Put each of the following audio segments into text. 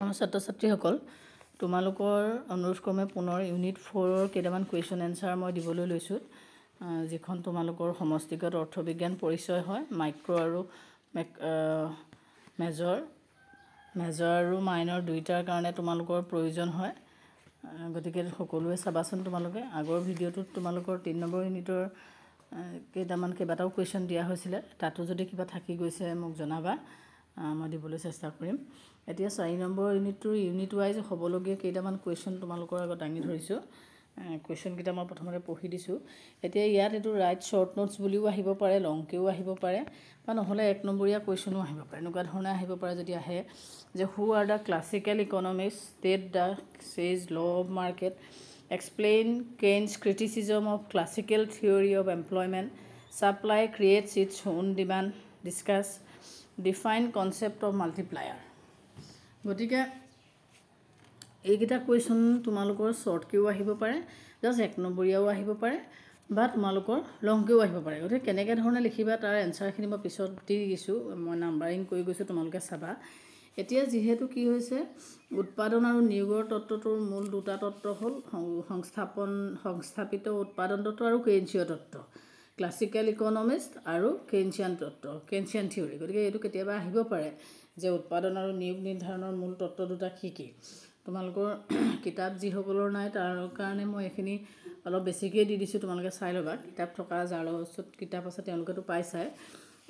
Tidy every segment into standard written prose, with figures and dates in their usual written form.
ছাত্ৰ ছাত্ৰীসকল তোমালোকৰ অনুৰোধক্ৰমে পুনৰ ইউনিট 4ৰ কেইটামান কুৱেশ্যন এনসাৰ মই দিবলৈ লৈছোঁ যিখন তোমালোকৰ সমষ্টিগত অৰ্থবিজ্ঞান পৰিচয় হয় মাইক্ৰ আৰু মেজৰ আৰু মাইনৰ দুইটাৰ কাৰণে তোমালোকৰ প্ৰয়োজন হয় গতিকে সকলোৱে চাবাচোন তোমালোকে আগৰ ভিডিঅ'টোত তোমালোকৰ 3 নম্বৰ ইউনিটৰ কেইবাটাও কুৱেশ্যন দিয়া হৈছিলে তাতো যদি কিবা থাকি গৈছে মোক জনাবা মই দিবলৈ চেষ্টা কৰিম এতিয়া 4 নম্বৰ ইউনিটৰ ইউনিট ওয়াইজ হবলগীয়া কেইটামান কুৱেশ্যন তোমালোকৰ আগত দাঙি ধৰিছো কুৱেশ্যন কিটা মই প্ৰথমতে পঢ়ি দিছো এতিয়া ইয়াত এটো ৰাইট শৰ্ট নোটস বুলিও আহিব পাৰে লংকেও আহিব পাৰে বা নহলে এক নম্বৰীয়া কুৱেশ্যনো আহিব পাৰে এনেকুৱা ধৰণে আহিব পাৰে যদি আহে যে who are the classical economics state the Say's law of market explain Keynes criticism of classical theory of employment supply creates its own demand discuss define concept of multiplier গতিকে এইকেইটা কুৱেশ্যন তোমালোকৰ শৰ্ট কিও আহিব পাৰে just এক নম্বৰীয়াও আহিব পাৰে বা তোমালোকৰ লং কিও আহিব পাৰে গতিকে কেনেকৈ ধৰণে লিখিবা তাৰ এনসাৰখিনি মই পিছত দি দিছো মই নাম্বাৰিং কৰি গৈছো তোমালোকে চাবা এতিয়া যেহেতু কি হৈছে উৎপাদন আৰু নিয়োগৰ তত্ত্বটোৰ মূল দুটা তত্ত্ব হ'ল সংস্থাপিত উৎপাদন তত্ত্ব আৰু কেইনছীয় তত্ত্ব ক্লাছিক্যাল ইকনমিক্স আৰু কেইনছিয়ান তত্ত্ব কেইনছিয়ান থিওৰি গতিকে এইটো কেতিয়াবা আহিব পাৰে যে উৎপাদন আৰু নিয়োগ নিৰ্ধাৰণৰ মূল তত্ত্ব দুটা কি তোমালোকৰ কিতাপ যি সকলৰ নাই তাৰ কাৰণে মই এখিনি অলপ বেছিকৈ দি দিছো তোমালোকে চাই লবা কিতাপ থকা যাৰ ওচৰত কিতাপ আছে তেওঁলোকেতো পাইছাই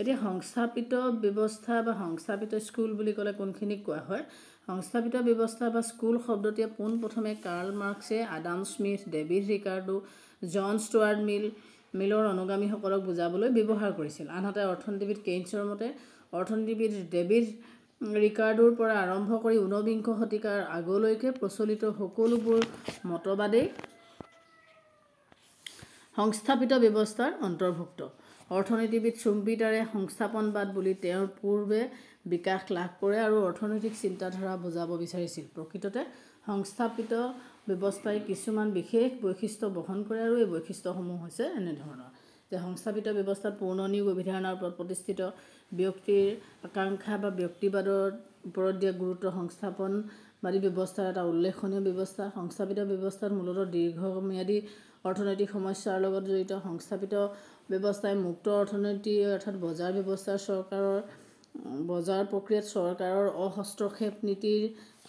এতিয়া সংস্থাপিত ব্যৱস্থা বা সংস্থাপিত স্কুল বুলি ক'লে কোনখিনি কোৱা হয় সংস্থাপিত ব্যৱস্থা বা স্কুল শব্দটোৱে পোন প্ৰথমে কাৰ্ল মাৰ্কছে Adam Smith David Ricardo John Stuart মিলৰ অনুগামীসকলক বুজাবলৈ ব্যৱহাৰ কৰিছিল আনহাতে অৰ্থনীতিবিদ কেইনছৰ মতে অৰ্থনীতিবিদ ডেভিড ৰিকাৰ্ডোৰ পৰা আৰম্ভ কৰি 19বিংশ শতিকাৰ আগলৈকে প্ৰচলিত সকলোবোৰ মতবাদেই সংস্থাপিত ব্যৱস্থাৰ অন্তৰ্ভুক্ত অৰ্থনীতিবিদ চুম্পিটাৰে সংস্থাপনবাদ বুলি তেওঁৰ পূৰ্বে বিকাশ লাভ কৰে আৰু অৰ্থনৈতিক চিন্তাধাৰা বুজাব বিচাৰিছিল প্ৰকৃততে সংস্থাপিত ব্যৱস্থাই কিছুমান বিশেষ বৈশিষ্ট্য বহন কৰে আৰু এই বৈশিষ্ট্যসমূহ হৈছে এনে ধৰণৰ যে সংস্থাপিত ব্যৱস্থাত পূৰ্ণ নিয়োগ অভিধাৰণৰ ওপৰত প্ৰতিষ্ঠিত ব্যক্তিৰ আকাংক্ষা বা ব্যক্তিবাদৰ ওপৰত দিয়া গুৰুত্ব সংস্থাপনবাদী ব্যৱস্থাৰ এটা উল্লেখনীয় ব্যৱস্থা সংস্থাপিত ব্যৱস্থাত মূলত দীৰ্ঘম্যাদী অৰ্থনৈতিক সমস্যাৰ লগত জড়িত সংস্থাপিত ব্যৱস্থাই মুক্ত অৰ্থনীতি অৰ্থাৎ বজাৰ ব্যৱস্থাৰ বজাৰ প্ৰক্ৰিয়াত চৰকাৰৰ অহস্তক্ষেপ নীতিৰ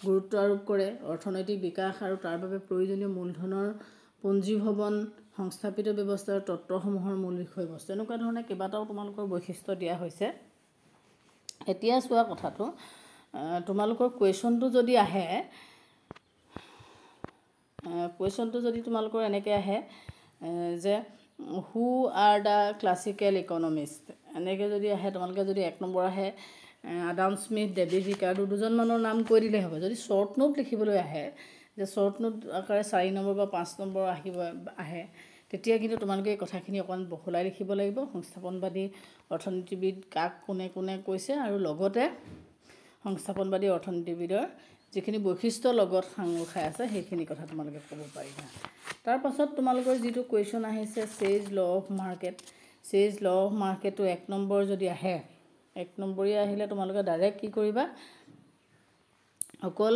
গুৰুত্ব আৰোপ কৰে অৰ্থনৈতিক বিকাশ আৰু তাৰ বাবে প্ৰয়োজনীয় মূলধনৰ পুঞ্জীভৱন সংস্থাপিত ব্যৱস্থাৰ তত্ত্বসমূহৰ মূল বিষয়বস্তু এনেকুৱা ধৰণে কেইবাটাও তোমালোকৰ বৈশিষ্ট্য দিয়া হৈছে এতিয়া চোৱা কথাটো তোমালোকৰ কুৱেশ্যনটো যদি আহে কুৱেশ্যনটো যদি তোমালোকৰ এনেকৈ আহে যে who are the classical economics এনেকৈ যদি আহে তোমালোকে যদি এক নম্বৰ আহে আডাম স্মিথ ডেভিড ৰিকাৰ্ডো দুজন মানৰ নাম কৈ দিলে হ'ব যদি শৰ্ট নোট লিখিবলৈ আহে যে শৰ্ট নোট আকাৰে 4 নম্বৰ বা 5 নম্বৰ আহে তেতিয়া কিন্তু তোমালোকে এই কথাখিনি অকণ বহলাই লিখিব লাগিব সংস্থাপনবাদী অৰ্থনীতিবিদ কাক কোনে কৈছে আৰু লগতে সংস্থাপনবাদী অৰ্থনীতিবিদৰ যিখিনি বৈশিষ্ট্য লগত সাঙুৰ খাই আছে সেইখিনি কথা তোমালোকে ক'ব পাৰিবা তাৰ পাছত তোমালোকৰ যিটো কুৱেশ্যন আহিছে সেজ ল অফ মাৰ্কেটটো এক নম্বৰ যদি আহে এক নম্বৰীয়া আহিলে তোমালোকে ডাইৰেক্ট কি কৰিবা অকল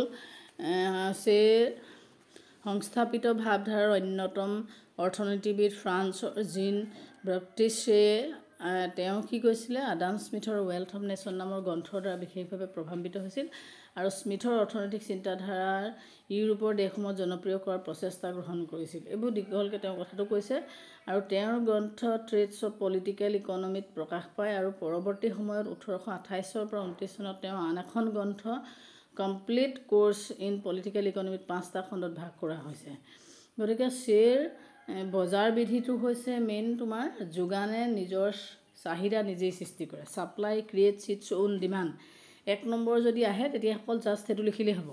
সংস্থাপিত ভাৱধাৰাৰ অন্যতম অৰ্থনীতিবিদ ফ্ৰান্সৰ জিন ব্যাপ্টিষ্টে তেওঁ কি কৈছিলে আডাম স্মিথৰ ৱেলথ অফ নেশ্যন নামৰ গ্ৰন্থৰ দ্বাৰা বিশেষভাৱে প্ৰভাৱিত হৈছিল আৰু স্মিথৰ অৰ্থনৈতিক চিন্তাধাৰাৰ ইউৰোপৰ দেশসমূহত জনপ্ৰিয় কৰাৰ প্ৰচেষ্টা গ্ৰহণ কৰিছিল এইবোৰ দীঘলকৈ তেওঁ কথাটো কৈছে আৰু তেওঁৰ গ্ৰন্থ ট্ৰেডছ অফ পলিটিকেল ইকনমিত প্ৰকাশ পায় আৰু পৰৱৰ্তী সময়ত 1828 পৰা 29 চনত তেওঁ আন এখন গ্ৰন্থ কমপ্লিট কোৰ্স ইন পলিটিকেল ইকনমিত 5টা খণ্ডত ভাগ কৰা হৈছে গতিকে বজাৰ বিধিটো হৈছে মেইন তোমাৰ যোগানে নিজৰ চাহিদা নিজেই সৃষ্টি কৰে supply creates its own demand এক নম্বৰ যদি আহে তেতিয়া অকল জাস্ট সেইটো লিখিলেই হ'ব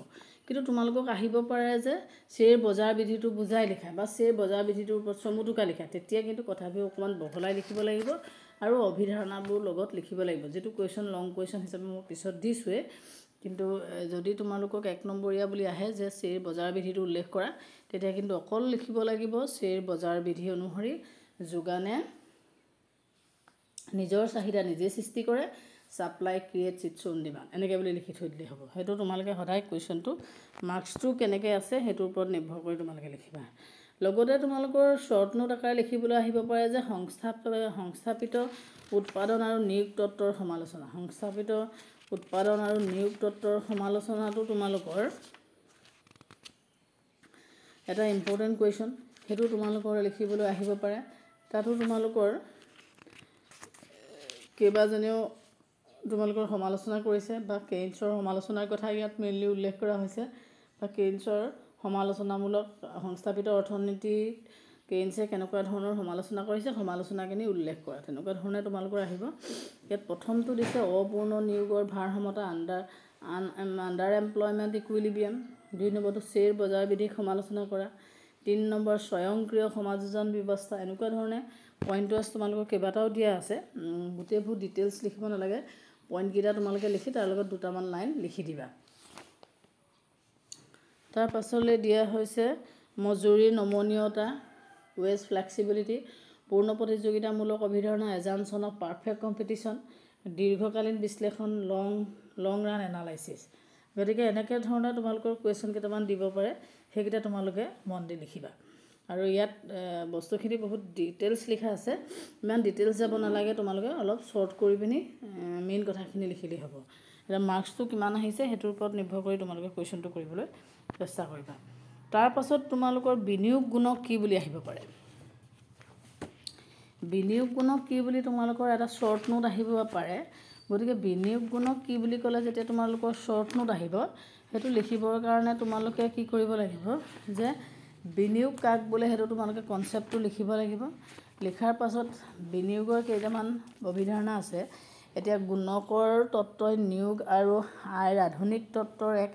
কিন্তু তোমালোকক আহিব পাৰে যে বজাৰ বিধিটো বুজাই লিখা বা বজাৰ বিধিটোৰ ওপৰত চমুটুকা লিখা তেতিয়া কিন্তু কথাবোৰ অকমান বহলাই লিখিব লাগিব আৰু অভিধাৰণাবোৰ লগত লিখিব লাগিব যেটো কুৱেশ্যন লং কুৱেশ্যন হিচাপে মই পিছত দিছোৱে কিন্তু যদি তোমালোকক এক নম্বৰীয়া বুলি আহে যে বজাৰ বিধিটো উল্লেখ কৰা তেতিয়া কিন্তু অকল লিখিব লাগিব বজাৰ বিধি অনুসৰি যোগানে নিজৰ চাহিদা নিজে সৃষ্টি কৰে supply creates its own demand এনেকৈ বুলি লিখি থৈ দিলেই হ'ব সেইটো তোমালোকে সদায় কুৱেশ্যনটো মাৰ্কছটো কেনেকৈ আছে সেইটোৰ ওপৰত নিৰ্ভৰ কৰি তোমালোকে লিখিবা লগতে তোমালোকৰ শ্বৰ্ট নোট আকাৰে লিখিবলৈ আহিব পাৰে যে সংস্থাপিত উৎপাদন আৰু নিয়োগ তত্ত্বৰ সমালোচনা সংস্থাপিত উৎপাদন আৰু নিয়োগ তত্ত্বৰ সমালোচনাটো তোমালোকৰ এটা ইম্পৰ্টেণ্ট কুৱেশ্যন সেইটো তোমালোকৰ লিখিবলৈ আহিব পাৰে তাতো তোমালোকৰ কেইবাজনেও তোমালোকৰ সমালোচনা কৰিছে বা কেইনছৰ সমালোচনাৰ কথা ইয়াত মেইনলি উল্লেখ কৰা হৈছে বা কেইনছৰ সমালোচনামূলক সংস্থাপিত অৰ্থনীতি কেইনছে কেনেকুৱা ধৰণৰ সমালোচনা কৰিছে সমালোচনাখিনি উল্লেখ কৰা তেনেকুৱা ধৰণে তোমালোকৰ আহিব ইয়াত প্ৰথমটো দিছে অপূৰ্ণ নিয়োগৰ ভাৰসমতা আণ্ডাৰ এমপ্লয়মেণ্ট ইকুইলিব্ৰিয়াম 2 নম্বৰটো শ্বেয়াৰ বজাৰ বিধিক সমালোচনা কৰা 3 নম্বৰ স্বয়ংক্ৰিয় সমাযোজন ব্যৱস্থা এনেকুৱা ধৰণে পইণ্ট ৱাইজ তোমালোকৰ কেইবাটাও দিয়া আছে গোটেইবোৰ ডিটেইলছ লিখিব নালাগে পইণ্টকেইটা তোমালোকে লিখি তাৰ লগত দুটামান লাইন লিখি দিবা তাৰ পাছলৈ দিয়া হৈছে মজুৰীৰ নমনীয়তা ৱেজ ফ্লেক্সিবিলিটি পূৰ্ণ প্ৰতিযোগিতামূলক অভিধাৰণা এজাম্পশ্যন অফ পাৰফেক্ট কম্পিটিশ্যন দীৰ্ঘকালীন বিশ্লেষণ লং ৰান এনালাইচিছ গতিকে এনেকৈ ধৰণৰ তোমালোকৰ কুৱেশ্যন কেইটামান দিব পাৰে সেইকেইটা তোমালোকে মন দি লিখিবা আৰু ইয়াত বস্তুখিনি বহুত ডিটেইলছ লিখা আছে ইমান ডিটেইলছ যাব নালাগে তোমালোকে অলপ শ্বৰ্ট কৰি পিনি মেইন কথাখিনি লিখিলেই হ'ব এতিয়া মাৰ্কছটো কিমান আহিছে সেইটোৰ ওপৰত নিৰ্ভৰ কৰি তোমালোকে কুৱেশ্যনটো কৰিবলৈ চেষ্টা কৰিবা তাৰ পাছত তোমালোকৰ বিনিয়োগ গুণক কি বুলি আহিব পাৰে বিনিয়োগ গুণক কি বুলি তোমালোকৰ এটা শ্বৰ্ট নোট আহিব পাৰে গতিকে বিনিয়োগ গুণক কি বুলি ক'লে যেতিয়া তোমালোকৰ শ্বৰ্ট নোট আহিব সেইটো লিখিবৰ কাৰণে তোমালোকে কি কৰিব লাগিব যে বিনিয়োগ কাক বোলে সেইটো তোমালোকে কনচেপ্টটো লিখিব লাগিব লিখাৰ পাছত বিনিয়োগৰ কেইটামান অভিধাৰণা আছে এতিয়া গুণকৰ তত্ত্বই নিয়োগ আৰু আয়ৰ আধুনিক তত্ত্বৰ এক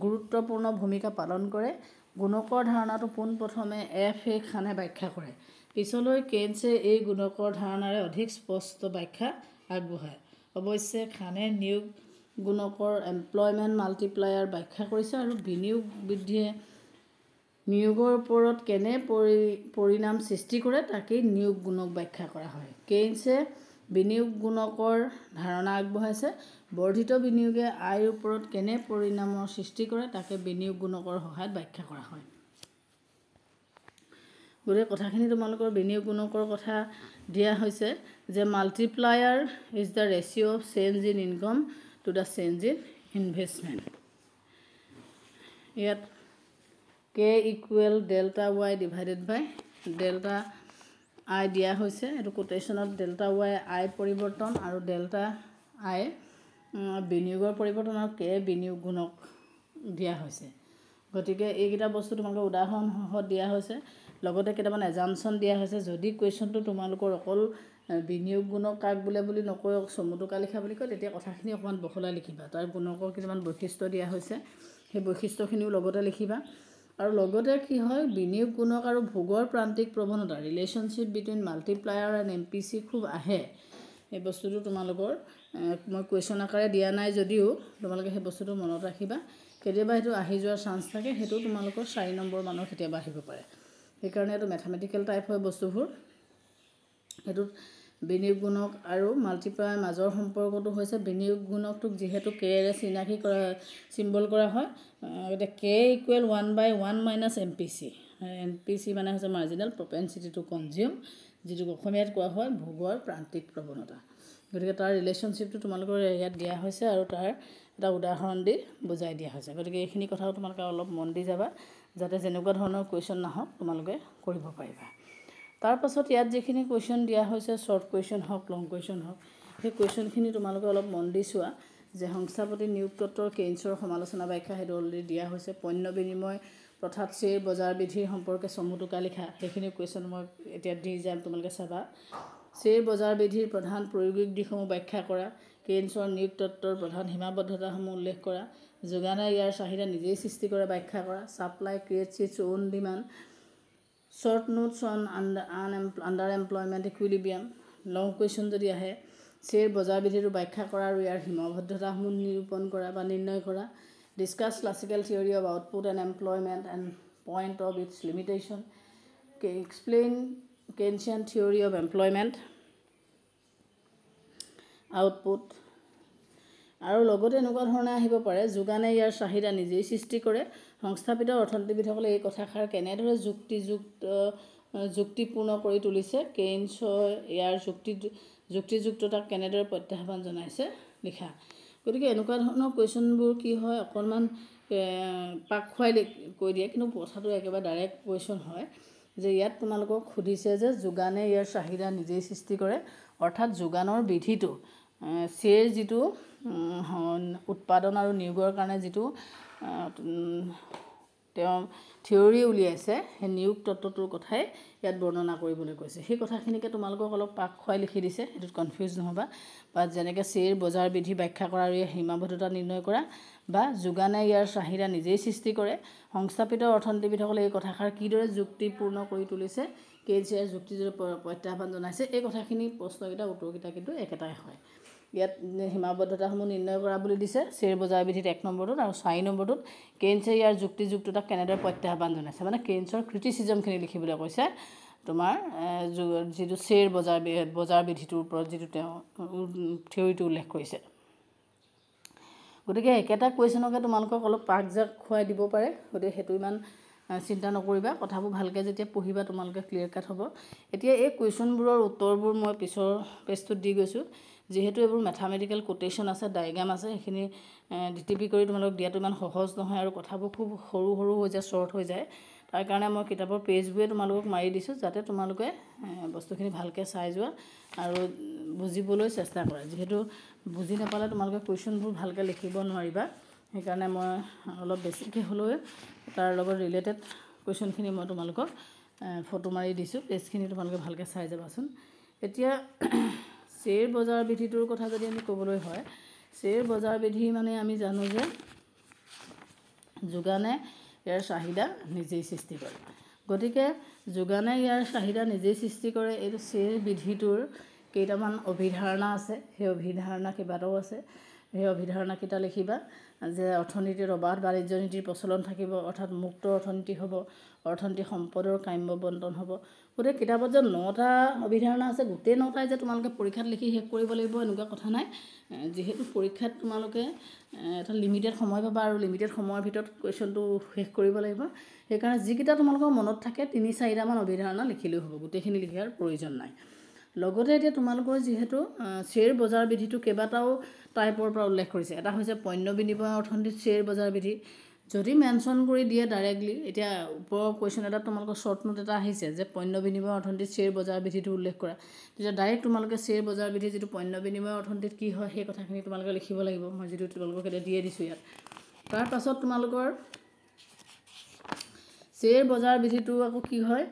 গুৰুত্বপূৰ্ণ ভূমিকা পালন কৰে গুণকৰ ধাৰণাটো পোনপ্ৰথমে এফ এ খানে ব্যাখ্যা কৰে পিছলৈ কেইনছে এই গুণকৰ ধাৰণাৰে অধিক স্পষ্ট ব্যাখ্যা আগবঢ়ায় অৱশ্যে খানে নিয়োগ গুণকৰ এমপ্লয়মেণ্ট মাল্টিপ্লায়াৰ ব্যাখ্যা কৰিছে আৰু বিনিয়োগ বৃদ্ধিয়ে নিয়োগৰ ওপৰত কেনে পৰিণাম সৃষ্টি কৰে তাকেই নিয়োগ গুণক ব্যাখ্যা কৰা হয় কেইনছে বিনিয়োগ গুণকৰ ধাৰণা আগবঢ়াইছে বৰ্ধিত বিনিয়োগে আয়ৰ ওপৰত কেনে পৰিণামৰ সৃষ্টি কৰে তাকে বিনিয়োগ গুণকৰ সহায়ত ব্যাখ্যা কৰা হয় গোটেই কথাখিনি তোমালোকৰ বিনিয়োগ গুণকৰ কথা দিয়া হৈছে যে multiplier is the ratio' of change in income to the change in investment ইয়াত K equal delta Y divided by delta I দিয়া হৈছে এইটো কোটেশ্যনত ডেল্টা ৱাই আই পৰিৱৰ্তন আৰু ডেল্টা আই বিনিয়োগৰ পৰিৱৰ্তন আৰু কে বিনিয়োগ গুণক দিয়া হৈছে গতিকে এইকেইটা বস্তু তোমালোকৰ উদাহৰণ সহ দিয়া হৈছে লগতে কেইটামান এজাম্পশ্যন দিয়া হৈছে যদি কুৱেশ্যনটো তোমালোকৰ অকল বিনিয়োগ গুণক কাক বোলে বুলি নকয় চমুটোকা লিখা বুলি কয় তেতিয়া কথাখিনি অকণমান বহলাই লিখিবা তাৰ গুণকৰ কিছুমান বৈশিষ্ট্য দিয়া হৈছে সেই বৈশিষ্ট্যখিনিও লগতে লিখিবা আৰু লগতে কি হয় বিনিয়োগ গুণক আৰু ভোগৰ প্ৰান্তিক প্ৰৱণতা relationship between multiplier and MPC খুব আহে এই বস্তুটো তোমালোকৰ মই কুৱেশ্যন আকাৰে দিয়া নাই যদিও তোমালোকে সেই বস্তুটো মনত ৰাখিবা কেতিয়াবা সেইটো আহি যোৱাৰ চান্স থাকে সেইটো তোমালোকৰ 4 নম্বৰ মানৰ কেতিয়াবা আহিব পাৰে সেইকাৰণে এইটো মেথামেটিকেল টাইপ হয় বস্তুবোৰ এইটোত বিনিয়োগ গুণক আৰু মাল্টিপ্লায়াৰ মাজৰ সম্পৰ্কটো হৈছে বিনিয়োগ গুণকটোক যিহেতু কেৰে চিনাকি কৰা চিম্বল কৰা হয় এতিয়া কে ইকুৱেল 1/1 - MPC MPC মানে হৈছে মাৰ্জিনেল প্ৰপেনচিটি টু কনজিউম যিটো অসমীয়াত কোৱা হয় ভোগৰ প্ৰান্তিক প্ৰৱণতা গতিকে তাৰ ৰিলেশ্যনশ্বিপটো তোমালোকৰ ইয়াত দিয়া হৈছে আৰু তাৰ এটা উদাহৰণ দি বুজাই দিয়া হৈছে গতিকে এইখিনি কথাও তোমালোকে অলপ মন দি যাবা যাতে যেনেকুৱা ধৰণৰ কুৱেশ্যন নাহক তোমালোকে কৰিব পাৰিবা তাৰ পাছত ইয়াত যিখিনি কুৱেশ্যন দিয়া হৈছে শ্বৰ্ট কুৱেশ্যন হওক লং কুৱেশ্যন হওক সেই কুৱেশ্যনখিনি তোমালোকে অলপ মন দি চোৱা যে সংস্থাপতি নিয়োগ তত্ত্বৰ কেইনছৰ সমালোচনা ব্যাখ্যা সেইটো অলৰেডি দিয়া হৈছে পণ্য বিনিময় প্ৰথাত শ্বেয়াৰ বজাৰ বিধিৰ সম্পৰ্কে চমুটোকা লিখা সেইখিনি কুৱেশ্যন মই এতিয়া দি যাম তোমালোকে চাবা শ্বেয়াৰ বজাৰ বিধিৰ প্ৰধান প্ৰয়োগিক দিশসমূহ ব্যাখ্যা কৰা কেইনছৰ নিয়োগ তত্ত্বৰ প্ৰধান সীমাবদ্ধতাসমূহ উল্লেখ কৰা যোগানে ইয়াৰ চাহিদা নিজেই সৃষ্টি কৰা ব্যাখ্যা কৰা supply creates its own demand short notes on under employment equilibrium long question যদি আহে শ্বেয়াৰ বজাৰ বিধিটো ব্যাখ্যা কৰা আৰু ইয়াৰ সীমাবদ্ধতাসমূহ নিৰূপণ কৰা বা নিৰ্ণয় কৰা discuss classical theory of output and employment and point of its limitation explain Keynesian theory of employment output আৰু লগতে এনেকুৱা ধৰণে আহিব পাৰে যোগানে ইয়াৰ চাহিদা নিজেই সৃষ্টি কৰে সংস্থাপিত অৰ্থনীতিবিদসকলে এই কথাষাৰ কেনেদৰে যুক্তিপূৰ্ণ কৰি তুলিছে কেইনছই ইয়াৰ যুক্তিযুক্ততাক কেনেদৰে প্ৰত্যাহ্বান জনাইছে লিখা গতিকে এনেকুৱা ধৰণৰ কুৱেশ্যনবোৰ কি হয় অকণমান পাক খুৱাই কৈ দিয়ে কিন্তু কথাটো একেবাৰে ডাইৰেক্ট কুৱেশ্যন হয় যে ইয়াত তোমালোকক সুধিছে যে যোগানে ইয়াৰ চাহিদা নিজেই সৃষ্টি কৰে অৰ্থাৎ যোগানৰ বিধিটো চেৰ যিটো উৎপাদন আৰু নিয়োগৰ কাৰণে যিটো তেওঁ থিয়ৰী উলিয়াইছে সেই নিয়োগ তত্ত্বটোৰ কথাই ইয়াত বৰ্ণনা কৰিবলৈ কৈছে সেই কথাখিনিকে তোমালোকক অলপ পাক খুৱাই লিখি দিছে সেইটোত কনফিউজ নহ'বা বা যেনেকৈ চেৰ বজাৰ বিধি ব্যাখ্যা কৰা আৰু সীমাবদ্ধতা নিৰ্ণয় কৰা বা যোগানে ইয়াৰ চাহিদা নিজেই সৃষ্টি কৰে সংস্থাপিত অৰ্থনীতিবিদসকলে এই কথাষাৰ কিদৰে যুক্তিপূৰ্ণ কৰি তুলিছে কেইনছৰ যুক্তিৰ প্ৰত্যাহ্বান জনাইছে এই কথাখিনি প্ৰশ্নকেইটা উত্তৰকেইটা কিন্তু একেটাই হয় ইয়াত সীমাবদ্ধতাসমূহ নিৰ্ণয় কৰা বুলি দিছে চেৰ বজাৰ বিধিত 1 নম্বৰটোত আৰু 4 নম্বৰটোত কেইনছে ইয়াৰ যুক্তিযুক্ততাক কেনেদৰে প্ৰত্যাহ্বান জনাইছে মানে কেইনছৰ ক্ৰিটিচিজমখিনি লিখিবলৈ কৈছে তোমাৰ যিটো চেৰ বজাৰ বিধিটোৰ ওপৰত যিটো তেওঁ থিয়ৰিটো উল্লেখ কৰিছে গতিকে একেটা কুৱেশ্যনকে তোমালোকক অলপ পাকজাক খুৱাই দিব পাৰে গতিকে সেইটো ইমান চিন্তা নকৰিবা কথাবোৰ ভালকৈ যেতিয়া পঢ়িবা তোমালোকে ক্লিয়াৰ কাট হ'ব এতিয়া এই কুৱেশ্যনবোৰৰ উত্তৰবোৰ মই পিছৰ পেজটোত দি গৈছোঁ যেহেতু এইবোৰ মেথামেটিকেল কোটেশ্যন আছে ডায়েগ্ৰাম আছে সেইখিনি ডিটিপি কৰি তোমালোকক দিয়াটো ইমান সহজ নহয় আৰু কথাবোৰ খুব সৰু হৈ যায় শ্বৰ্ট হৈ যায় তাৰ কাৰণে মই কিতাপৰ পেজবোৰে তোমালোকক মাৰি দিছোঁ যাতে তোমালোকে বস্তুখিনি ভালকৈ চাই যোৱা আৰু বুজিবলৈ চেষ্টা কৰা যিহেতু বুজি নাপালে তোমালোকে কুৱেশ্যনবোৰ ভালকৈ লিখিব নোৱাৰিবা সেইকাৰণে মই অলপ বেছিকৈ হ'লেও তাৰ লগত ৰিলেটেড কুৱেশ্যনখিনি মই তোমালোকক ফটো মাৰি দিছোঁ পেজখিনি তোমালোকে ভালকৈ চাই যাবাচোন এতিয়া চেৰ বজাৰ বিধিটোৰ কথা যদি আমি ক'বলৈ হয় চেৰ বজাৰ বিধি মানে আমি জানো যে যোগানে ইয়াৰ চাহিদা নিজেই সৃষ্টি কৰে গতিকে যোগানে ইয়াৰ চাহিদা নিজেই সৃষ্টি কৰে এইটো চেৰ বিধিটোৰ কেইটামান অভিধাৰণা আছে সেই অভিধাৰণা কেইবাটাও আছে সেই অভিধাৰণাকেইটা লিখিবা যে অৰ্থনীতিৰ অবাধ বাণিজ্য নীতিৰ প্ৰচলন থাকিব অৰ্থাৎ মুক্ত অৰ্থনীতি হ'ব অৰ্থনীতি সম্পদৰ কাম্য বণ্টন হ'ব গোটেই কিতাপত যে 9টা অভিধাৰণা আছে গোটেই 9টাই যে তোমালোকে পৰীক্ষাত লিখি শেষ কৰিব লাগিব এনেকুৱা কথা নাই যিহেতু পৰীক্ষাত তোমালোকে এটা লিমিটেড সময় পাবা আৰু লিমিটেড সময়ৰ ভিতৰত কুৱেশ্যনটো শেষ কৰিব লাগিব সেইকাৰণে যিকেইটা তোমালোকৰ মনত থাকে 3-4টামান অভিধাৰণা লিখিলেও হ'ব গোটেইখিনি লিখাৰ প্ৰয়োজন নাই লগতে এতিয়া তোমালোকৰ যিহেতু শ্বেয়াৰ বজাৰ বিধিটো কেইবাটাও টাইপৰ পৰা উল্লেখ কৰিছে এটা হৈছে পণ্য বিনিময় অৰ্থনীতিত শ্বেয়াৰ বজাৰ বিধি যদি মেনশ্যন কৰি দিয়ে ডাইৰেক্টলি এতিয়া ওপৰৰ কুৱেশ্যন এটা তোমালোকৰ শ্বৰ্ট নোট এটা আহিছে যে পণ্য বিনিময় অৰ্থনীতিত শ্বেয়াৰ বজাৰ বিধিটো উল্লেখ কৰা তেতিয়া ডাইৰেক্ট তোমালোকে শ্বেয়াৰ বজাৰ বিধি যিটো পণ্য বিনিময় অৰ্থনীতিত কি হয় সেই কথাখিনি তোমালোকে লিখিব লাগিব মই যিটো তোমালোকক এতিয়া দিয়ে দিছোঁ ইয়াত তাৰ পাছত তোমালোকৰ শ্বেয়াৰ বজাৰ বিধিটো আকৌ কি হয়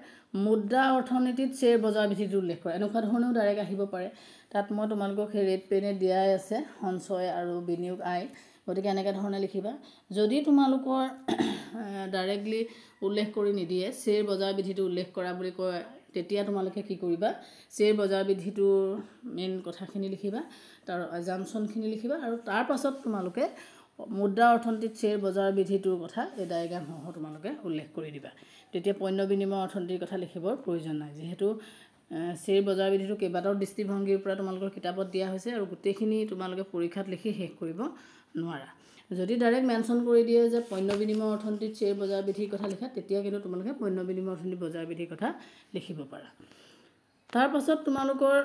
মুদ্ৰা অৰ্থনীতিত শ্বেয়াৰ বজাৰ বিধিটো উল্লেখ কৰে এনেকুৱা ধৰণেও ডাইৰেক্ট আহিব পাৰে তাত মই তোমালোকক সেই ৰেড পেনে দিয়াই আছে সঞ্চয় আৰু বিনিয়োগ আয় গতিকে এনেকুৱা ধৰণে লিখিবা যদি তোমালোকৰ ডাইৰেক্টলি উল্লেখ কৰি নিদিয়ে শ্বেয়াৰ বজাৰ বিধিটো উল্লেখ কৰা বুলি কয় তেতিয়া তোমালোকে কি কৰিবা শ্বেয়াৰ বজাৰ বিধিটোৰ মেইন কথাখিনি লিখিবা তাৰ এজাম্পশ্যনখিনি লিখিবা আৰু তাৰ পাছত তোমালোকে মুদ্ৰা অৰ্থনীতিত শ্বেয়াৰ বজাৰ বিধিটোৰ কথা এই ডায়েগ্ৰামসমূহ তোমালোকে উল্লেখ কৰি দিবা তেতিয়া পণ্য বিনিময় অৰ্থনীতিৰ কথা লিখিবৰ প্ৰয়োজন নাই যিহেতু শ্বেয়াৰ বজাৰ বিধিটো কেইবাটাও দৃষ্টিভংগীৰ পৰা তোমালোকৰ কিতাপত দিয়া হৈছে আৰু গোটেইখিনি তোমালোকে পৰীক্ষাত লিখি শেষ কৰিব নোৱাৰা যদি ডাইৰেক্ট মেনশ্যন কৰি দিয়ে যে পণ্য বিনিময় অৰ্থনীতিত শ্বেয়াৰ বজাৰ বিধিৰ কথা লিখা তেতিয়া কিন্তু তোমালোকে পণ্য বিনিময় অৰ্থনীতি বজাৰ বিধিৰ কথা লিখিব পাৰা তাৰ পাছত তোমালোকৰ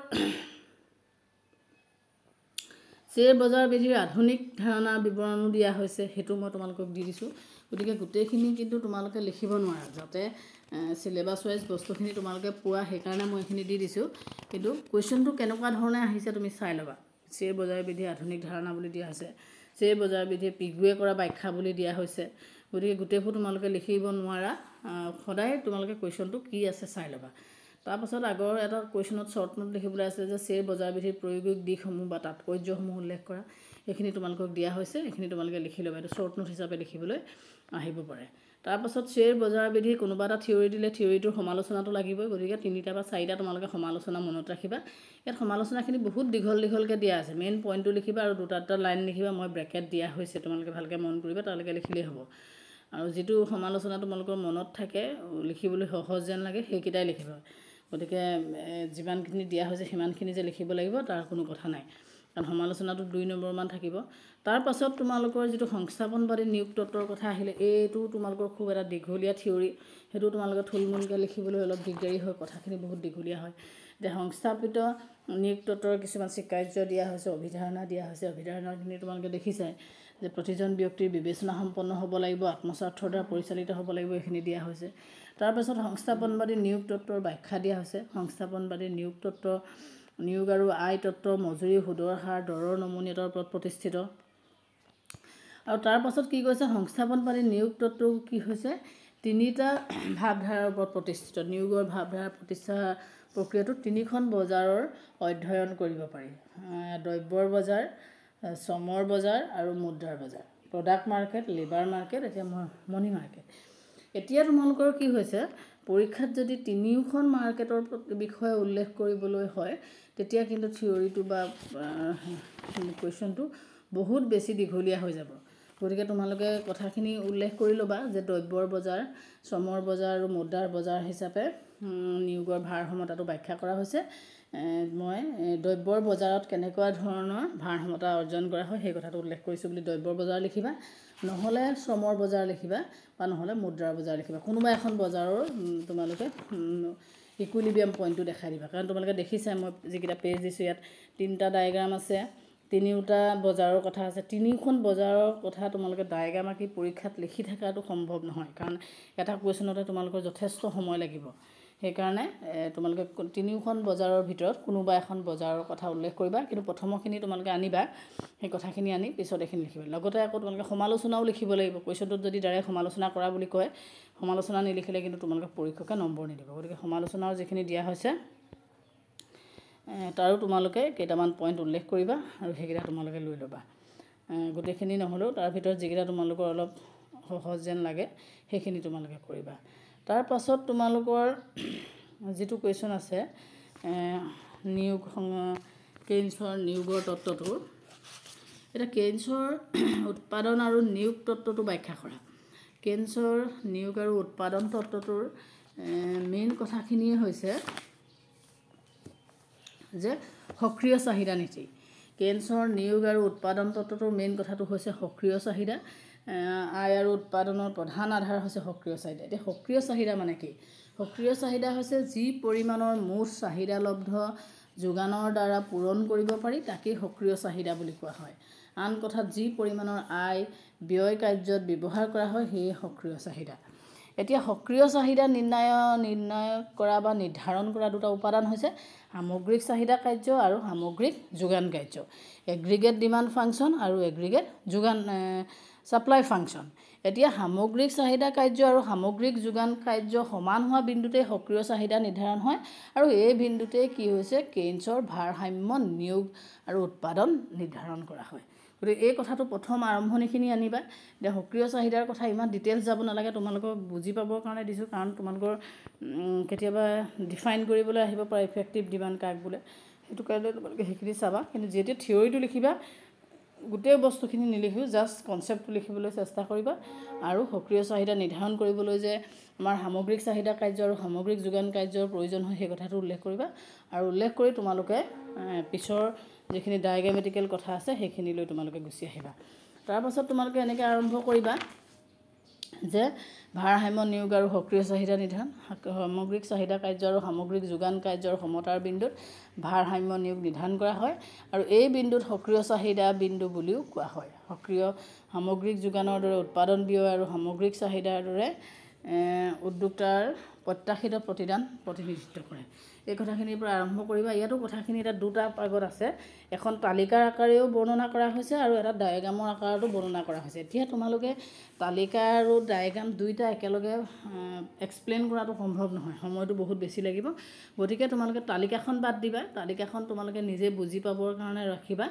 শ্বেয়াৰ বজাৰ বিধিৰ আধুনিক ধাৰণা বিৱৰণো দিয়া হৈছে সেইটো মই তোমালোকক দি দিছোঁ গতিকে গোটেইখিনি কিন্তু তোমালোকে লিখিব নোৱাৰা যাতে চিলেবাছ ৱাইজ বস্তুখিনি তোমালোকে পোৱা সেইকাৰণে মই এইখিনি দি দিছোঁ কিন্তু কুৱেশ্যনটো কেনেকুৱা ধৰণে আহিছে তুমি চাই ল'বা শ্বেয়াৰ বজাৰ বিধি আধুনিক ধাৰণা বুলি দিয়া হৈছে শ্বেয়াৰ বজাৰ বিধি পিগুৱে কৰা ব্যাখ্যা বুলি দিয়া হৈছে গতিকে গোটেইবোৰ তোমালোকে লিখিব নোৱাৰা সদায় তোমালোকে কুৱেশ্যনটো কি আছে চাই ল'বা তাৰপাছত আগৰ এটা কুৱেশ্যনত শ্বৰ্ট নোট লিখিবলৈ আছে যে শ্বেয়াৰ বজাৰ বিধিৰ প্ৰয়োগিক দিশসমূহ বা তাৎপৰ্যসমূহ উল্লেখ কৰা এইখিনি তোমালোকক দিয়া হৈছে এইখিনি তোমালোকে লিখি ল'বা এইটো শ্বৰ্ট নোট হিচাপে লিখিবলৈ আহিব পাৰে তাৰপাছত শ্বেয়াৰ বজাৰ বিধি কোনোবা এটা থিয়ৰী দিলে থিয়ৰীটোৰ সমালোচনাটো লাগিবই গতিকে 3টা বা 4টা তোমালোকে সমালোচনা মনত ৰাখিবা ইয়াত সমালোচনাখিনি বহুত দীঘলকৈ দিয়া আছে মেইন পইণ্টটো লিখিবা আৰু 2টা লাইন লিখিবা মই ব্ৰেকেট দিয়া হৈছে তোমালোকে ভালকৈ মন কৰিবা তালৈকে লিখিলেই হ'ব আৰু যিটো সমালোচনা তোমালোকৰ মনত থাকে লিখিবলৈ সহজ যেন লাগে সেইকেইটাই লিখিবা গতিকে যিমানখিনি দিয়া হৈছে সিমানখিনি যে লিখিব লাগিব তাৰ কোনো কথা নাই কাৰণ সমালোচনাটো 2 নম্বৰমান থাকিব। তাৰ পাছত তোমালোকৰ যিটো সংস্থাপনবাদী নিয়োগ তত্ত্বৰ কথা আহিলে, এইটো তোমালোকৰ খুব এটা দীঘলীয়া থিয়ৰী, সেইটো তোমালোকে থুলমূলকৈ লিখিবলৈ অলপ দিগদাৰী হয়, কথাখিনি বহুত দীঘলীয়া হয়। এতিয়া সংস্থাপিত নিয়োগ তত্ত্বৰ কিছুমান স্বীকাৰ্য দিয়া হৈছে, অভিধাৰণা দিয়া হৈছে। অভিধাৰণাখিনি তোমালোকে দেখিছাই যে প্ৰতিজন ব্যক্তিৰ বিবেচনা সম্পন্ন হ'ব লাগিব, আত্মস্বাৰ্থৰ দ্বাৰা পৰিচালিত হ'ব লাগিব, এইখিনি দিয়া হৈছে। তাৰপাছত সংস্থাপনবাদী নিয়োগ তত্ত্বৰ ব্যাখ্যা দিয়া হৈছে। সংস্থাপনবাদী নিয়োগ তত্ত্ব নিয়োগ আৰু আয় তত্ত্ব মজুৰি, সুদৰ হাৰ, দৰৰ নমনীয়তাৰ ওপৰত প্ৰতিষ্ঠিত। আৰু তাৰ পাছত কি কৈছে, সংস্থাপনবাদী নিয়োগ তত্ত্ব কি হৈছে, 3টা ভাৱধাৰাৰ ওপৰত প্ৰতিষ্ঠিত। নিয়োগৰ ভাৱধাৰা প্ৰতিষ্ঠা প্ৰক্ৰিয়াটো 3খন বজাৰৰ অধ্যয়ন কৰিব পাৰি। দ্ৰব্যৰ বজাৰ, শ্ৰমৰ বজাৰ আৰু মুদ্ৰাৰ বজাৰ, প্ৰডাক্ট মাৰ্কেট, লেবাৰ মাৰ্কেট, এতিয়া মনি মাৰ্কেট। এতিয়া তোমালোকৰ কি হৈছে, পৰীক্ষাত যদি 3খন মাৰ্কেটৰ বিষয়ে উল্লেখ কৰিবলৈ হয়, তেতিয়া কিন্তু থিয়ৰীটো বা কুৱেশ্যনটো বহুত বেছি দীঘলীয়া হৈ যাব। গতিকে তোমালোকে কথাখিনি উল্লেখ কৰি ল'বা যে দ্ৰব্যৰ বজাৰ, শ্ৰমৰ বজাৰ আৰু মুদ্ৰাৰ বজাৰ হিচাপে নিয়োগৰ ভাৰসমতাটো ব্যাখ্যা কৰা হৈছে। মই দ্ৰব্যৰ বজাৰত কেনেকুৱা ধৰণৰ ভাৰসমতা অৰ্জন কৰা হয় সেই কথাটো উল্লেখ কৰিছোঁ বুলি দ্ৰব্যৰ বজাৰ লিখিবা, নহ'লে শ্ৰমৰ বজাৰ লিখিবা বা নহ'লে মুদ্ৰাৰ বজাৰ লিখিবা। কোনোবা এখন বজাৰৰ তোমালোকে ইকুইলিব্ৰিয়াম পইণ্টটো দেখাই দিবা। কাৰণ তোমালোকে দেখিছা মই যিকেইটা পেজ দিছোঁ, ইয়াত 3টা ডায়েগ্ৰাম আছে, 3টা বজাৰৰ কথা আছে। 3খন বজাৰৰ কথা তোমালোকে ডায়েগ্ৰাম আঁকি পৰীক্ষাত লিখি থকাটো সম্ভৱ নহয়, কাৰণ এটা কুৱেশ্যনতে তোমালোকৰ যথেষ্ট সময় লাগিব। সেইকাৰণে তোমালোকে 3খন বজাৰৰ ভিতৰত কোনোবা এখন বজাৰৰ কথা উল্লেখ কৰিবা, কিন্তু প্ৰথমখিনি তোমালোকে আনিবা, সেই কথাখিনি আনি পিছত এইখিনি লিখিবা। লগতে আকৌ তোমালোকে সমালোচনাও লিখিব লাগিব। কুৱেশ্যনটোত যদি ডাইৰেক্ট সমালোচনা কৰা বুলি কয়, সমালোচনা নিলিখিলে কিন্তু তোমালোকে পৰীক্ষকে নম্বৰ নিদিব। গতিকে সমালোচনাৰ যিখিনি দিয়া হৈছে তাৰো তোমালোকে কেইটামান পইণ্ট উল্লেখ কৰিবা আৰু সেইকেইটা তোমালোকে লৈ ল'বা। গোটেইখিনি নহ'লেও তাৰ ভিতৰত যিকেইটা তোমালোকৰ অলপ সহজ যেন লাগে সেইখিনি তোমালোকে কৰিবা। তাৰ পাছত তোমালোকৰ যিটো কুৱেশ্যন আছে নিয়োগ কেইন্সৰ নিয়োগৰ তত্ত্বটো, এতিয়া কেইন্সৰ উৎপাদন আৰু নিয়োগ তত্ত্বটো ব্যাখ্যা কৰা। কেইন্সৰ নিয়োগ আৰু উৎপাদন তত্ত্বটোৰ মেইন কথাখিনিয়ে হৈছে যে সক্ৰিয় চাহিদা নীতি। কেইন্সৰ নিয়োগ আৰু উৎপাদন তত্ত্বটোৰ মেইন কথাটো হৈছে সক্ৰিয় চাহিদা। আয় আৰু উৎপাদনৰ প্ৰধান আধাৰ হৈছে সক্ৰিয় চাহিদা। এতিয়া সক্ৰিয় চাহিদা মানে কি? সক্ৰিয় চাহিদা হৈছে যি পৰিমাণৰ মুঠ চাহিদালব্ধ যোগানৰ দ্বাৰা পূৰণ কৰিব পাৰি তাকেই সক্ৰিয় চাহিদা বুলি কোৱা হয়। আন কথাত যি পৰিমাণৰ আয় ব্যয় কাৰ্যত ব্যৱহাৰ কৰা হয় সেয়ে সক্ৰিয় চাহিদা। এতিয়া সক্ৰিয় চাহিদা নিৰ্ণয় কৰা বা নিৰ্ধাৰণ কৰা 2টা উপাদান হৈছে সামগ্ৰিক চাহিদা কাৰ্য আৰু সামগ্ৰিক যোগান কাৰ্য, এগ্ৰিগেট ডিমাণ্ড ফাংচন আৰু এগ্ৰিগেট ছাপ্লাই ফাংচন। এতিয়া সামগ্ৰিক চাহিদা কাৰ্য আৰু সামগ্ৰিক যোগান কাৰ্য সমান হোৱা বিন্দুতেই সক্ৰিয় চাহিদা নিৰ্ধাৰণ হয়, আৰু এই বিন্দুতেই কি হৈছে কেইন্সৰ ভাৰসাম্য নিয়োগ আৰু উৎপাদন নিৰ্ধাৰণ কৰা হয়। গতিকে এই কথাটো প্ৰথম আৰম্ভণিখিনি আনিবা। এতিয়া সক্ৰিয় চাহিদাৰ কথা ইমান ডিটেইলছ যাব নালাগে, তোমালোকক বুজি পাবৰ কাৰণে দিছোঁ, কাৰণ তোমালোকৰ কেতিয়াবা ডিফাইন কৰিবলৈ আহিব পাৰে ইফেক্টিভ ডিমাণ্ড কাক বোলে, সেইটো কাৰণে তোমালোকে সেইখিনি চাবা। কিন্তু যেতিয়া থিয়ৰীটো লিখিবা গোটেই বস্তুখিনি নিলিখিও জাষ্ট কনচেপ্টটো লিখিবলৈ চেষ্টা কৰিবা, আৰু সক্ৰিয় চাহিদা নিৰ্ধাৰণ কৰিবলৈ যে আমাৰ সামগ্ৰিক চাহিদা কাৰ্য আৰু সামগ্ৰিক যোগান কাৰ্যৰ প্ৰয়োজন হয় সেই কথাটো উল্লেখ কৰিবা। আৰু উল্লেখ কৰি তোমালোকে পিছৰ যিখিনি ডায়েগ্ৰামেটিকেল কথা আছে সেইখিনি লৈ তোমালোকে গুচি আহিবা। তাৰপাছত তোমালোকে এনেকৈ আৰম্ভ কৰিবা যে ভাৰসাম্য নিয়োগ আৰু সক্ৰিয় চাহিদা নিৰ্ধাৰণ, সামগ্ৰিক চাহিদা কাৰ্য আৰু সামগ্ৰিক যোগান কাৰ্যৰ সমতাৰ বিন্দুত ভাৰসাম্য নিয়োগ নিৰ্ধাৰণ কৰা হয়, আৰু এই বিন্দুত সক্ৰিয় চাহিদা বিন্দু বুলিও কোৱা হয়। সক্ৰিয় সামগ্ৰিক যোগানৰ দৰে উৎপাদন ব্যয় আৰু সামগ্ৰিক চাহিদাৰ দৰে উদ্যোক্তাৰ প্ৰত্যাশিত প্ৰতিদান প্ৰতিনিধিত্ব কৰে। এই কথাখিনিৰ পৰা আৰম্ভ কৰিবা। ইয়াতো কথাখিনি এটা 2টা ভাগত আছে, এখন তালিকাৰ আকাৰেও বৰ্ণনা কৰা হৈছে আৰু এটা ডায়েগ্ৰামৰ আকাৰতো বৰ্ণনা কৰা হৈছে। এতিয়া তোমালোকে তালিকা আৰু ডায়েগ্ৰাম 2টা একেলগে এক্সপ্লেইন কৰাটো সম্ভৱ নহয়, সময়টো বহুত বেছি লাগিব। গতিকে তোমালোকে তালিকাখন বাদ দিবা, তালিকাখন তোমালোকে নিজে বুজি পাবৰ কাৰণে ৰাখিবা।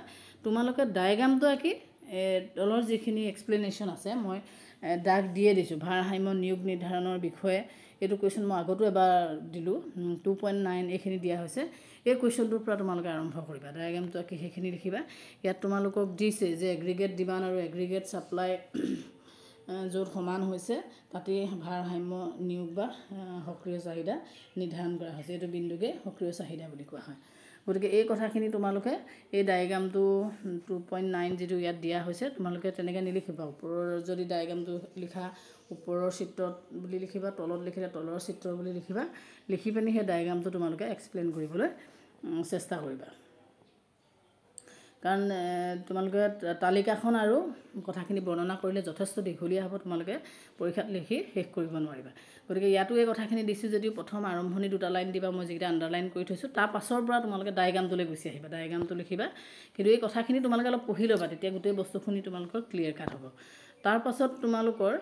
তোমালোকে ডায়েগ্ৰামটো আঁকি তলৰ যিখিনি এক্সপ্লেনেশ্যন আছে মই দাগ দিয়ে দিছোঁ ভাৰসাম্য নিয়োগ নিৰ্ধাৰণৰ বিষয়ে। এইটো কুৱেশ্যন মই আগতো এবাৰ দিলোঁ, 2.9 এইখিনি দিয়া হৈছে। এই কুৱেশ্যনটোৰ পৰা তোমালোকে আৰম্ভ কৰিবা, ডায়েগ্ৰামটো আঁকি সেইখিনি লিখিবা। ইয়াত তোমালোকক দিছে যে এগ্ৰিগেট ডিমাণ্ড আৰু এগ্ৰিগেট ছাপ্লাই য'ত সমান হৈছে তাতেই ভাৰসাম্য নিয়োগ বা সক্ৰিয় চাহিদা নিৰ্ধাৰণ কৰা হৈছে। এইটো বিন্দুকে সক্ৰিয় চাহিদা বুলি কোৱা হয়। গতিকে এই কথাখিনি তোমালোকে এই ডায়েগ্ৰামটো 2.9 যিটো ইয়াত দিয়া হৈছে তোমালোকে তেনেকৈ নিলিখিবা ওপৰৰ যদি ডায়েগ্ৰামটো লিখা ওপৰৰ চিত্ৰত বুলি লিখিবা তলত লিখিলে তলৰ চিত্ৰ বুলি লিখিবা লিখি পিনি সেই ডায়েগ্ৰামটো তোমালোকে এক্সপ্লেইন কৰিবলৈ চেষ্টা কৰিবা কাৰণ তোমালোকে তালিকাখন আৰু কথাখিনি বৰ্ণনা কৰিলে যথেষ্ট দীঘলীয়া হ'ব তোমালোকে পৰীক্ষাত লিখি শেষ কৰিব নোৱাৰিবা গতিকে ইয়াতো এই কথাখিনি দিছোঁ যদিও প্ৰথম আৰম্ভণি দুটা লাইন দিবা মই যিকেইটা আণ্ডাৰলাইন কৰি থৈছোঁ তাৰ পাছৰ পৰা তোমালোকে ডায়েগ্ৰামটোলৈ গুচি আহিবা ডায়েগ্ৰামটো লিখিবা কিন্তু এই কথাখিনি তোমালোকে অলপ পঢ়ি ল'বা তেতিয়া গোটেই বস্তুখিনি তোমালোকৰ ক্লিয়াৰ কাট হ'ব তাৰ পাছত তোমালোকৰ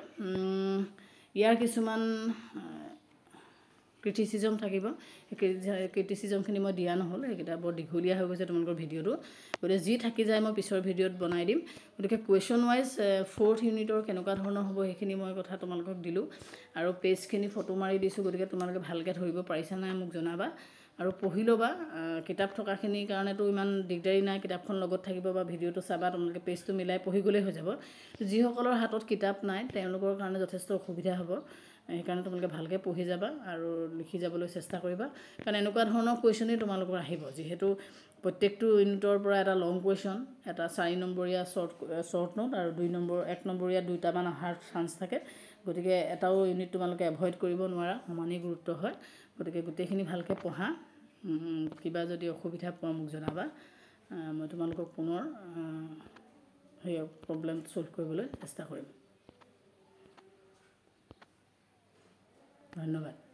ইয়াৰ কিছুমান ক্ৰিটিচিজম থাকিব ক্ৰিটিচিজমখিনি মই দিয়া নহ'ল সেইকেইটা বৰ দীঘলীয়া হৈ গৈছে তোমালোকৰ ভিডিঅ'টো গতিকে যি থাকি যায় মই পিছৰ ভিডিঅ'ত বনাই দিম গতিকে কুৱেশ্যন ৱাইজ 4th ইউনিটৰ কেনেকুৱা ধৰণৰ হ'ব সেইখিনি মই কথা তোমালোকক দিলোঁ আৰু পেজখিনি ফটো মাৰি দিছোঁ গতিকে তোমালোকে ভালকৈ ধৰিব পাৰিছা নাই মোক জনাবা আৰু পঢ়ি ল'বা কিতাপ থকাখিনিৰ কাৰণেতো ইমান দিগদাৰী নাই কিতাপখন লগত থাকিব বা ভিডিঅ'টো চাবা তোমালোকে পেজটো মিলাই পঢ়ি গ'লেই হৈ যাব যিসকলৰ হাতত কিতাপ নাই তেওঁলোকৰ কাৰণে যথেষ্ট অসুবিধা হ'ব সেইকাৰণে তোমালোকে ভালকৈ পঢ়ি যাবা আৰু লিখি যাবলৈ চেষ্টা কৰিবা কাৰণ এনেকুৱা ধৰণৰ কুৱেশ্যনেই তোমালোকৰ আহিব যিহেতু প্ৰত্যেকটো ইউনিটৰ পৰা এটা লং কুৱেশ্যন এটা 4 নম্বৰীয়া শ্বৰ্ট নোট আৰু 1 নম্বৰীয়া দুটামান অহাৰ চান্স থাকে গতিকে এটাও ইউনিট তোমালোকে এভইড কৰিব নোৱাৰা সমানেই গুৰুত্ব হয় গতিকে গোটেইখিনি ভালকৈ পঢ়া কিবা যদি অসুবিধা পোৱা মোক জনাবা মই তোমালোকক পুনৰ সেই প্ৰব্লেম ছল্ভ কৰিবলৈ চেষ্টা কৰিম ধন্যবাদ